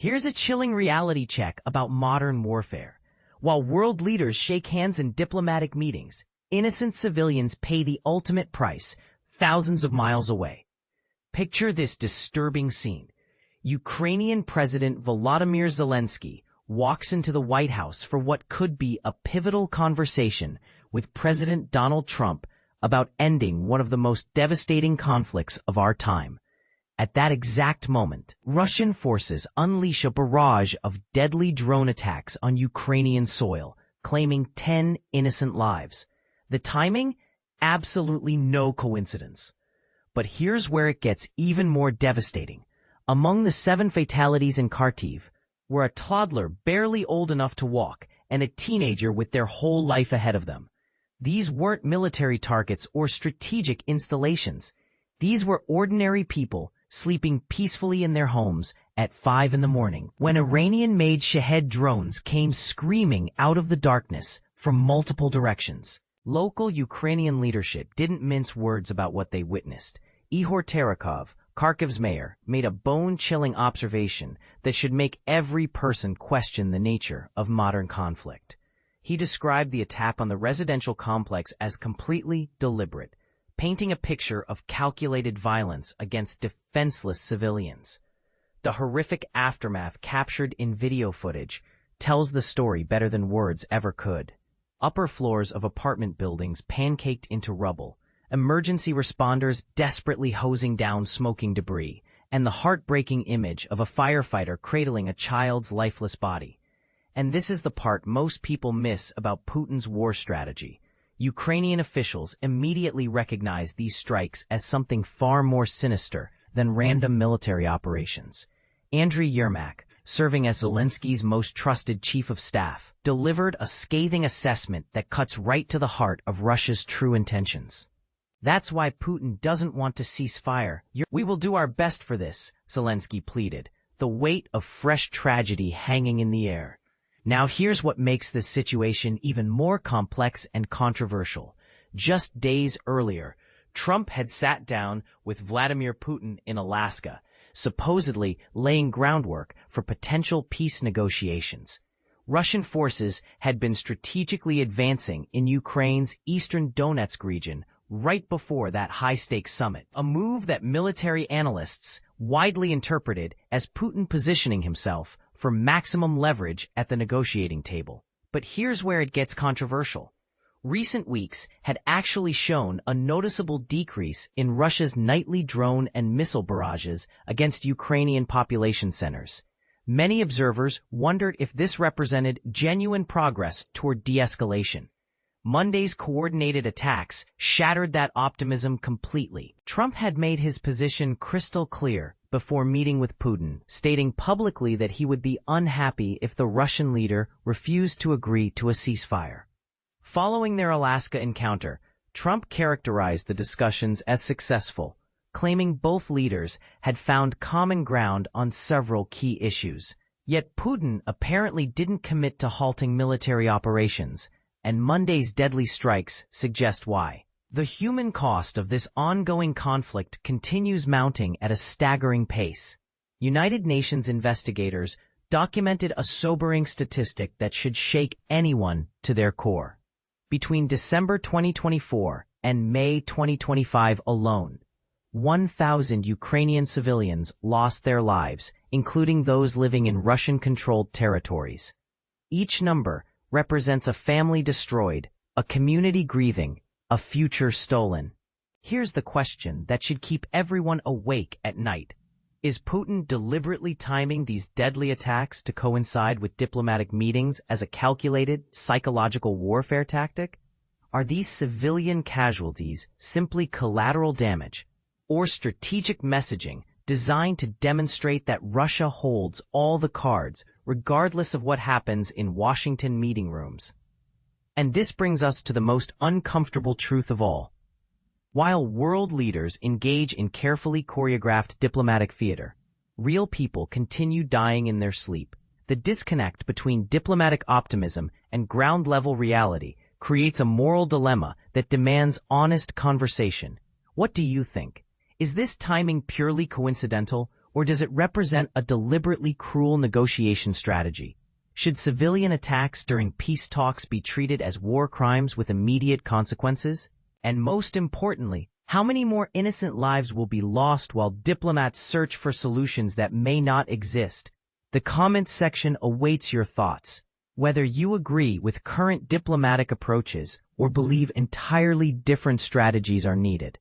Here's a chilling reality check about modern warfare. While world leaders shake hands in diplomatic meetings, innocent civilians pay the ultimate price, thousands of miles away. Picture this disturbing scene. Ukrainian President Volodymyr Zelenskyy walks into the White House for what could be a pivotal conversation with President Donald Trump about ending one of the most devastating conflicts of our time. At that exact moment, Russian forces unleash a barrage of deadly drone attacks on Ukrainian soil, claiming 10 innocent lives. The timing? Absolutely no coincidence. But here's where it gets even more devastating. Among the 7 fatalities in Kharkiv were a toddler barely old enough to walk and a teenager with their whole life ahead of them. These weren't military targets or strategic installations. These were ordinary people sleeping peacefully in their homes at 5 in the morning when Iranian-made Shahed drones came screaming out of the darkness from multiple directions. Local Ukrainian leadership didn't mince words about what they witnessed. Ihor Terekov, Kharkiv's mayor, made a bone-chilling observation that should make every person question the nature of modern conflict. He described the attack on the residential complex as completely deliberate, painting a picture of calculated violence against defenseless civilians. The horrific aftermath captured in video footage tells the story better than words ever could. Upper floors of apartment buildings pancaked into rubble, emergency responders desperately hosing down smoking debris, and the heartbreaking image of a firefighter cradling a child's lifeless body. And this is the part most people miss about Putin's war strategy. Ukrainian officials immediately recognized these strikes as something far more sinister than random military operations. Andriy Yermak, serving as Zelensky's most trusted chief of staff, delivered a scathing assessment that cuts right to the heart of Russia's true intentions. That's why Putin doesn't want to cease fire. We will do our best for this, Zelenskyy pleaded, the weight of fresh tragedy hanging in the air. Now here's what makes this situation even more complex and controversial. Just days earlier, Trump had sat down with Vladimir Putin in Alaska, supposedly laying groundwork for potential peace negotiations. Russian forces had been strategically advancing in Ukraine's eastern Donetsk region right before that high-stakes summit, a move that military analysts widely interpreted as Putin positioning himself for maximum leverage at the negotiating table. But here's where it gets controversial. Recent weeks had actually shown a noticeable decrease in Russia's nightly drone and missile barrages against Ukrainian population centers. Many observers wondered if this represented genuine progress toward de-escalation. Monday's coordinated attacks shattered that optimism completely. Trump had made his position crystal clear before meeting with Putin, stating publicly that he would be unhappy if the Russian leader refused to agree to a ceasefire. Following their Alaska encounter, Trump characterized the discussions as successful, claiming both leaders had found common ground on several key issues. Yet Putin apparently didn't commit to halting military operations, and Monday's deadly strikes suggest why. The human cost of this ongoing conflict continues mounting at a staggering pace. United Nations investigators documented a sobering statistic that should shake anyone to their core. Between December 2024 and May 2025 alone, 1,000 Ukrainian civilians lost their lives, including those living in Russian-controlled territories. Each number represents a family destroyed, a community grieving, a future stolen. Here's the question that should keep everyone awake at night. Is Putin deliberately timing these deadly attacks to coincide with diplomatic meetings as a calculated psychological warfare tactic? Are these civilian casualties simply collateral damage, or strategic messaging designed to demonstrate that Russia holds all the cards, regardless of what happens in Washington meeting rooms? And this brings us to the most uncomfortable truth of all. While world leaders engage in carefully choreographed diplomatic theater, real people continue dying in their sleep. The disconnect between diplomatic optimism and ground-level reality creates a moral dilemma that demands honest conversation. What do you think? Is this timing purely coincidental, or does it represent a deliberately cruel negotiation strategy? Should civilian attacks during peace talks be treated as war crimes with immediate consequences? And most importantly, how many more innocent lives will be lost while diplomats search for solutions that may not exist? The comments section awaits your thoughts. Whether you agree with current diplomatic approaches or believe entirely different strategies are needed.